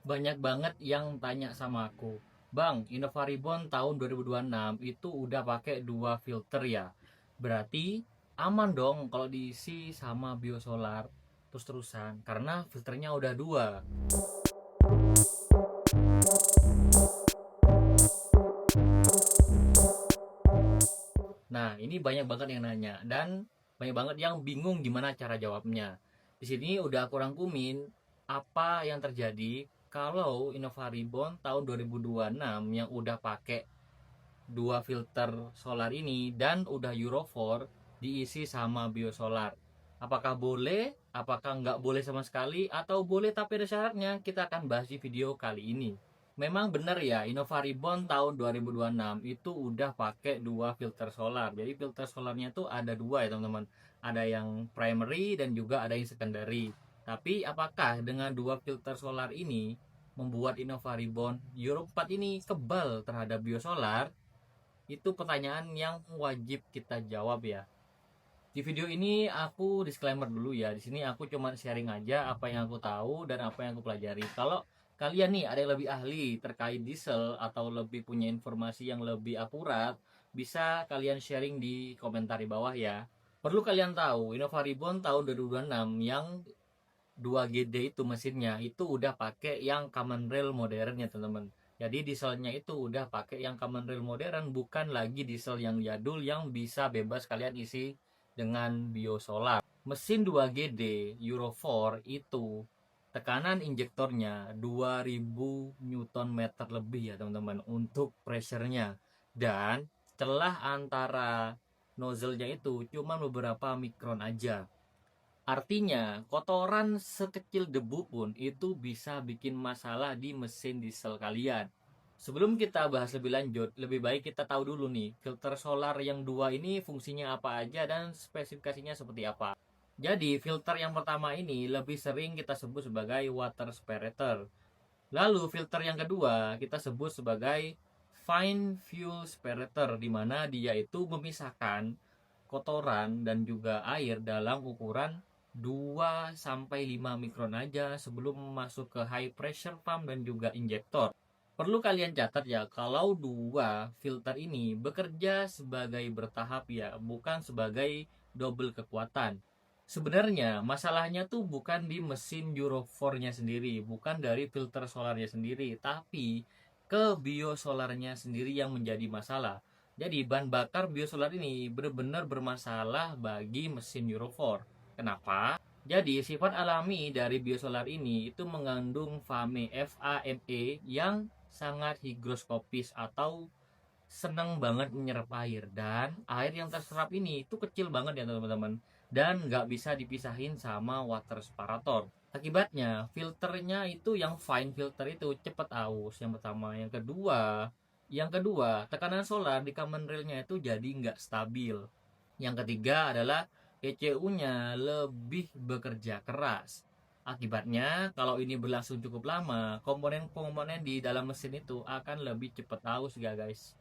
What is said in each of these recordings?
Banyak banget yang tanya sama aku, Bang, Innova Reborn tahun 2026 itu udah pakai dua filter ya. Berarti aman dong kalau diisi sama biosolar terus-terusan karena filternya udah dua. Nah, ini banyak banget yang nanya dan banyak banget yang bingung gimana cara jawabnya. Di sini udah aku rangkumin apa yang terjadi kalau Innova Reborn tahun 2026 yang udah pakai dua filter solar ini dan udah Euro 4 diisi sama biosolar. Apakah boleh? Apakah nggak boleh sama sekali? Atau boleh tapi ada syaratnya? Kita akan bahas di video kali ini. Memang benar ya, Innova Reborn tahun 2026 itu udah pakai dua filter solar. Jadi filter solarnya tuh ada dua ya teman-teman. Ada yang primary dan juga ada yang secondary. Tapi apakah dengan dua filter solar ini membuat Innova Reborn Euro 4 ini kebal terhadap biosolar? Itu pertanyaan yang wajib kita jawab ya. Di video ini aku disclaimer dulu ya. Di sini aku cuma sharing aja apa yang aku tahu dan apa yang aku pelajari. Kalau kalian nih ada yang lebih ahli terkait diesel atau lebih punya informasi yang lebih akurat, bisa kalian sharing di komentar di bawah ya. Perlu kalian tahu, Innova Reborn tahun 2026 yang 2GD itu mesinnya itu udah pakai yang common rail modern ya teman-teman. Jadi dieselnya itu udah pakai yang common rail modern, bukan lagi diesel yang jadul yang bisa bebas kalian isi dengan biosolar. Mesin 2GD Euro 4 itu tekanan injektornya 2000 Newton meter lebih ya teman-teman untuk pressure-nya, dan celah antara nozzle-nya itu cuma beberapa mikron aja. Artinya, kotoran sekecil debu pun itu bisa bikin masalah di mesin diesel kalian. Sebelum kita bahas lebih lanjut, lebih baik kita tahu dulu nih, filter solar yang dua ini fungsinya apa aja dan spesifikasinya seperti apa. Jadi, filter yang pertama ini lebih sering kita sebut sebagai water separator. Lalu, filter yang kedua kita sebut sebagai fine fuel separator, di mana dia itu memisahkan kotoran dan juga air dalam ukuran 2 sampai 5 mikron aja sebelum masuk ke high pressure pump dan juga injektor. Perlu kalian catat ya, kalau dua filter ini bekerja sebagai bertahap ya, bukan sebagai double kekuatan. Sebenarnya masalahnya tuh bukan di mesin Euro 4-nya sendiri, bukan dari filter solarnya sendiri, tapi ke biosolarnya sendiri yang menjadi masalah. Jadi bahan bakar biosolar ini benar-benar bermasalah bagi mesin Euro 4. Kenapa? Jadi sifat alami dari biosolar ini itu mengandung FAME yang sangat higroskopis atau senang banget menyerap air, dan air yang terserap ini itu kecil banget ya teman-teman, dan nggak bisa dipisahin sama water separator. Akibatnya filternya itu yang fine filter itu cepet aus, yang pertama. Yang kedua tekanan solar di common railnya itu jadi nggak stabil. Yang ketiga adalah ECU-nya lebih bekerja keras. Akibatnya, kalau ini berlangsung cukup lama, komponen-komponen di dalam mesin itu akan lebih cepat aus ya guys.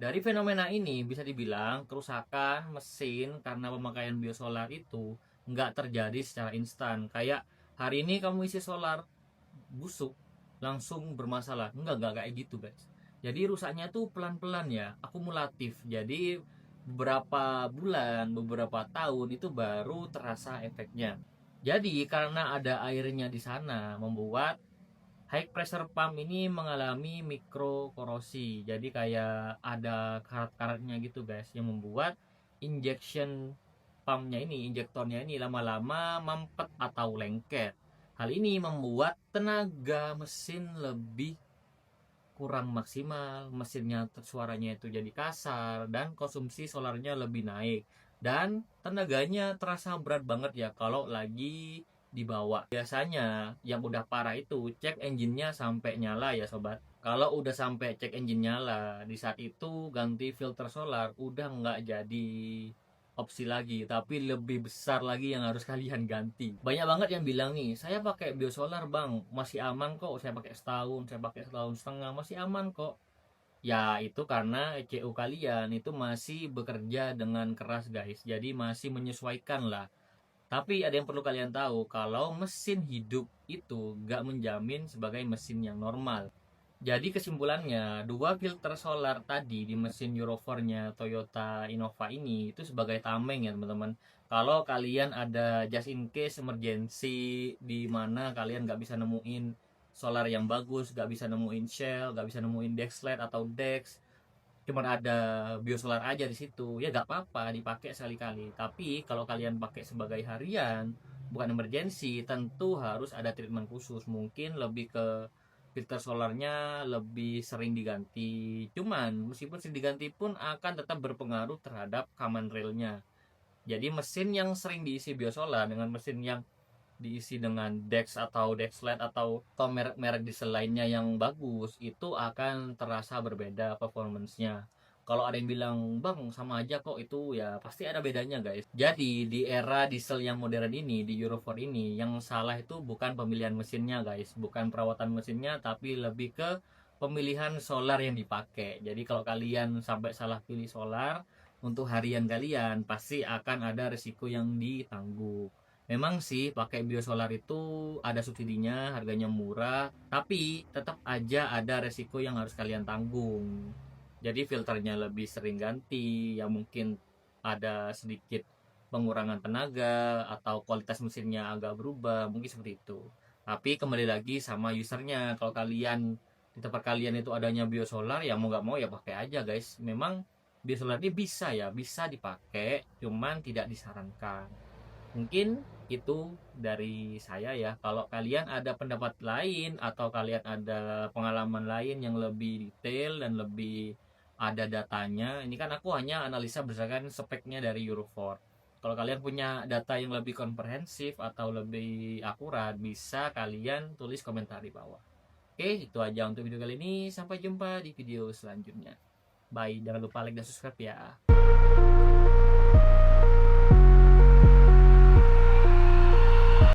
Dari fenomena ini bisa dibilang kerusakan mesin karena pemakaian biosolar itu nggak terjadi secara instan. Kayak hari ini kamu isi solar busuk langsung bermasalah. Enggak kayak gitu guys. Jadi rusaknya tuh pelan-pelan ya, akumulatif. Jadi beberapa bulan, beberapa tahun itu baru terasa efeknya. Jadi karena ada airnya di sana membuat high pressure pump ini mengalami mikrokorosi. Jadi kayak ada karat-karatnya gitu guys, yang membuat injection pumpnya ini, injektornya ini lama-lama mampet atau lengket. Hal ini membuat tenaga mesin lebih kurang maksimal, mesinnya suaranya itu jadi kasar dan konsumsi solarnya lebih naik, dan tenaganya terasa berat banget ya kalau lagi dibawa. Biasanya yang udah parah itu cek engine-nya sampai nyala ya sobat. Kalau udah sampai cek engine nyala, di saat itu ganti filter solar udah nggak jadi opsi lagi, tapi lebih besar lagi yang harus kalian ganti. Banyak banget yang bilang nih, saya pakai biosolar bang, masih aman kok, saya pakai setahun, saya pakai setahun setengah, masih aman kok. Ya itu karena ECU kalian itu masih bekerja dengan keras guys, jadi masih menyesuaikan lah. Tapi ada yang perlu kalian tahu, kalau mesin hidup itu gak menjamin sebagai mesin yang normal. Jadi kesimpulannya, dua filter solar tadi di mesin Euro 4-nya Toyota Innova ini itu sebagai tameng ya teman-teman. Kalau kalian ada just in case emergency di mana kalian nggak bisa nemuin solar yang bagus, nggak bisa nemuin Shell, nggak bisa nemuin Dexlet atau Dex, cuman ada biosolar aja di situ, ya nggak apa-apa dipakai sekali-kali. Tapi kalau kalian pakai sebagai harian, bukan emergency, tentu harus ada treatment khusus. Mungkin lebih ke filter solarnya lebih sering diganti. Cuman meskipun sering diganti pun akan tetap berpengaruh terhadap common railnya. Jadi mesin yang sering diisi biosolar dengan mesin yang diisi dengan Dex atau Dexlet atau merek-merek diesel lainnya yang bagus, itu akan terasa berbeda performance-nya. Kalau ada yang bilang, bang sama aja kok, itu ya pasti ada bedanya guys. Jadi di era diesel yang modern ini, di Euro 4 ini, yang salah itu bukan pemilihan mesinnya guys, bukan perawatan mesinnya, tapi lebih ke pemilihan solar yang dipakai. Jadi kalau kalian sampai salah pilih solar untuk harian kalian, pasti akan ada risiko yang ditanggung. Memang sih pakai biosolar itu ada subsidinya, harganya murah, tapi tetap aja ada resiko yang harus kalian tanggung. Jadi filternya lebih sering ganti, yang mungkin ada sedikit pengurangan tenaga atau kualitas mesinnya agak berubah, mungkin seperti itu. Tapi kembali lagi sama usernya, kalau kalian di tempat kalian itu adanya biosolar, ya mau nggak mau ya pakai aja guys. Memang biosolar ini bisa ya, bisa dipakai, cuman tidak disarankan. Mungkin itu dari saya ya. Kalau kalian ada pendapat lain atau kalian ada pengalaman lain yang lebih detail dan lebih ada datanya, ini kan aku hanya analisa berdasarkan speknya dari Euro 4. Kalau kalian punya data yang lebih komprehensif atau lebih akurat, bisa kalian tulis komentar di bawah. Oke, itu aja untuk video kali ini. Sampai jumpa di video selanjutnya. Bye, jangan lupa like dan subscribe ya.